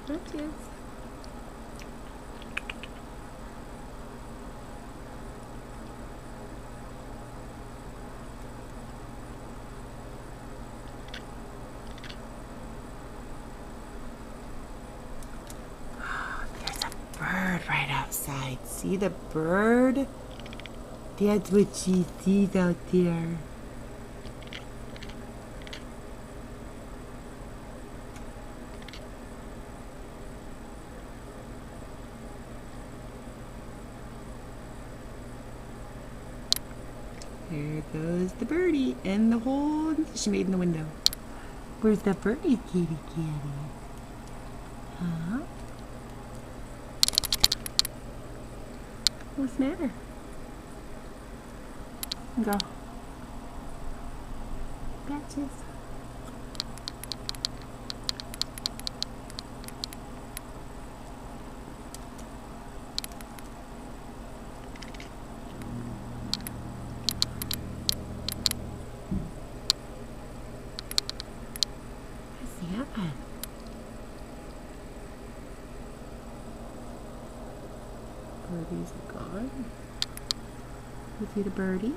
Patches. There's a bird right outside. See the bird? That's what she sees out there. There goes the birdie and the hole she made in the window. Where's the birdie, kitty kitty? Huh? What's the matter? Go. Patches. What's that? Birdies are gone. You see the birdies?